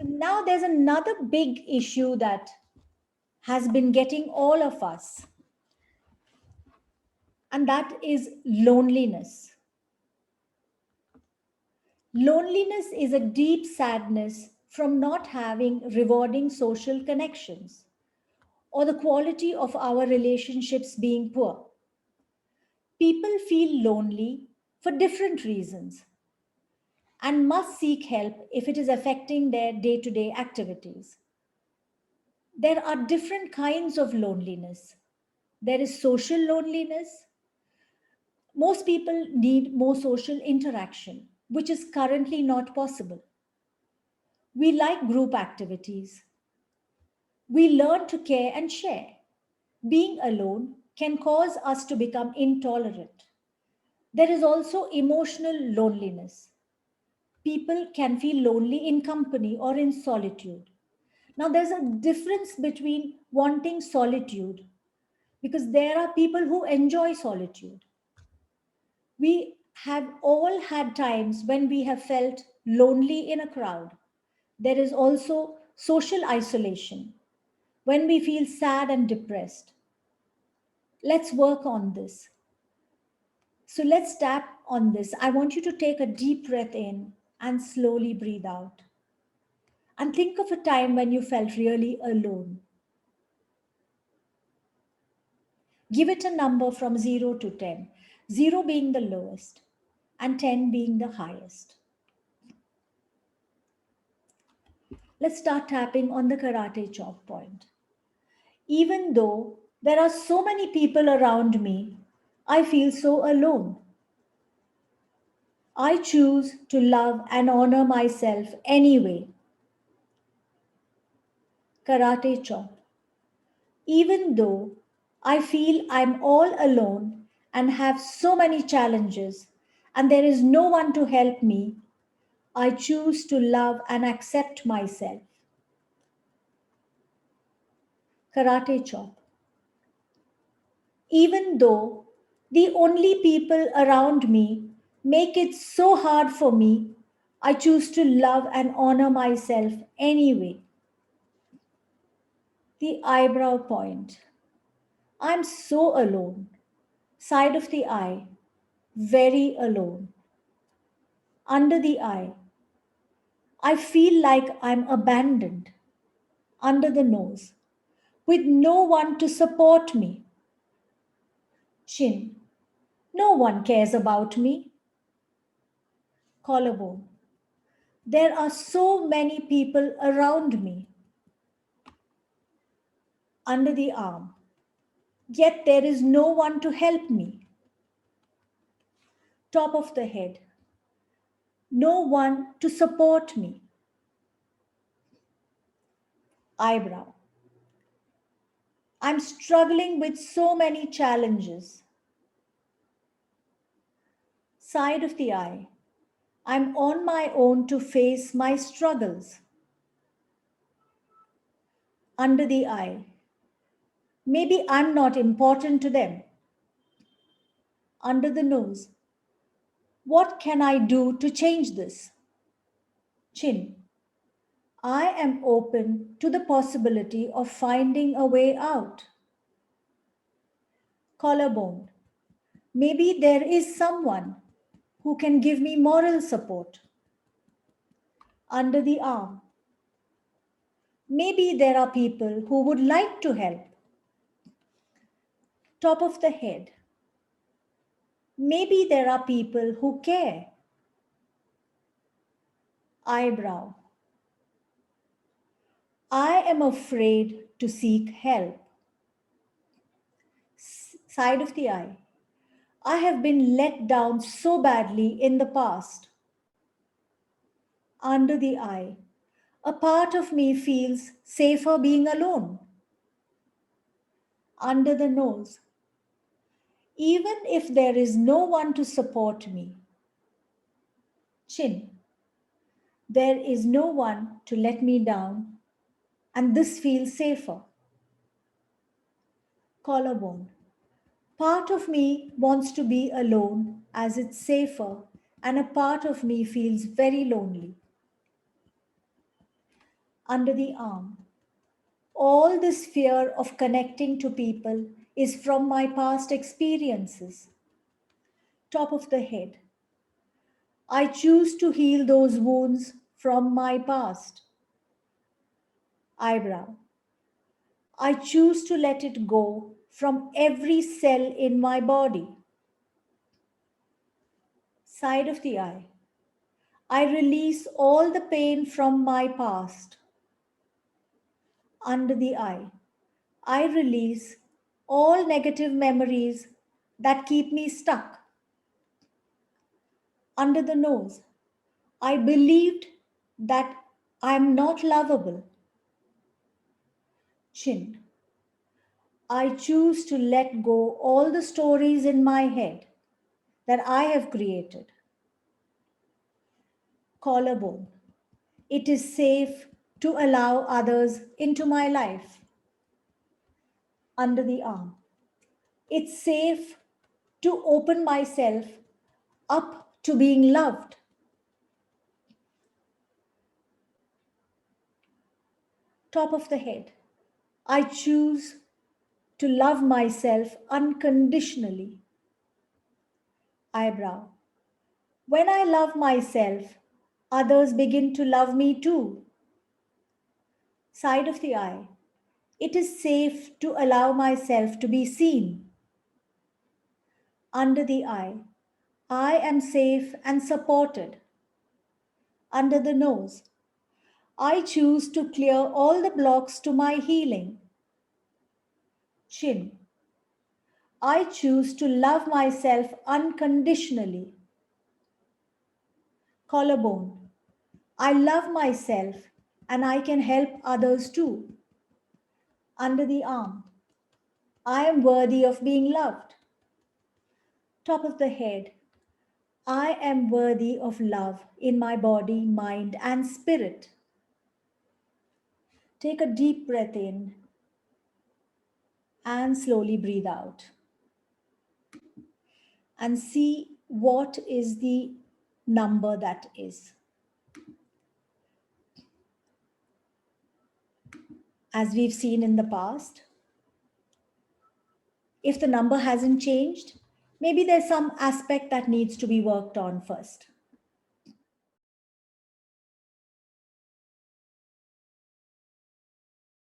Now, there's another big issue that has been getting all of us, and that is loneliness. Loneliness is a deep sadness from not having rewarding social connections or the quality of our relationships being poor. People feel lonely for different reasons and must seek help if it is affecting their day to day activities. There are different kinds of loneliness. There is social loneliness. Most people need more social interaction, which is currently not possible. We like group activities. We learn to care and share. Being alone can cause us to become intolerant. There is also emotional loneliness. People can feel lonely in company or in solitude. Now, there's a difference between wanting solitude because there are people who enjoy solitude. We have all had times when we have felt lonely in a crowd. There is also social isolation when we feel sad and depressed. Let's work on this. So let's tap on this. I want you to take a deep breath in and slowly breathe out. And think of a time when you felt really alone. Give it a number from 0 to 10, 0 being the lowest and 10 being the highest. Let's start tapping on the karate chop point. Even though there are so many people around me, I feel so alone. I choose to love and honor myself anyway. Karate chop. Even though I feel I'm all alone and have so many challenges and there is no one to help me, I choose to love and accept myself. Karate chop. Even though the only people around me make it so hard for me, I choose to love and honor myself anyway. The eyebrow point. I'm so alone. Side of the eye. Very alone. Under the eye. I feel like I'm abandoned. Under the nose. With no one to support me. Chin. No one cares about me. Collarbone. There are so many people around me. Under the arm. Yet there is no one to help me. Top of the head. No one to support me. Eyebrow. I'm struggling with so many challenges. Side of the eye. I'm on my own to face my struggles. Under the eye. Maybe I'm not important to them. Under the nose. What can I do to change this? Chin. I am open to the possibility of finding a way out. Collarbone. Maybe there is someone who can give me moral support. Under the arm. Maybe there are people who would like to help. Top of the head. Maybe there are people who care. Eyebrow. I am afraid to seek help. Side of the eye. I have been let down so badly in the past. Under the eye. A part of me feels safer being alone. Under the nose. Even if there is no one to support me. Chin. There is no one to let me down, and this feels safer. Collarbone. Part of me wants to be alone as it's safer, and a part of me feels very lonely. under the arm. All this fear of connecting to people is from my past experiences. Top of the head. I choose to heal those wounds from my past. Eyebrow. I choose to let it go from every cell in my body. Side of the eye. I release all the pain from my past. Under the eye. I release all negative memories that keep me stuck. Under the nose. I believed that I am not lovable. Chin. I choose to let go all the stories in my head that I have created. Collarbone. It is safe to allow others into my life. Under the arm. It's safe to open myself up to being loved. Top of the head. I choose to love myself unconditionally. Eyebrow. When I love myself, others begin to love me too. Side of the eye. It is safe to allow myself to be seen. Under the eye. I am safe and supported. Under the nose. I choose to clear all the blocks to my healing. Chin. I choose to love myself unconditionally. Collarbone. I love myself and I can help others too. Under the arm. I am worthy of being loved. Top of the head. I am worthy of love in my body, mind, and spirit. Take a deep breath in and slowly breathe out. And see what is the number that is. As we've seen in the past, if the number hasn't changed, maybe there's some aspect that needs to be worked on first.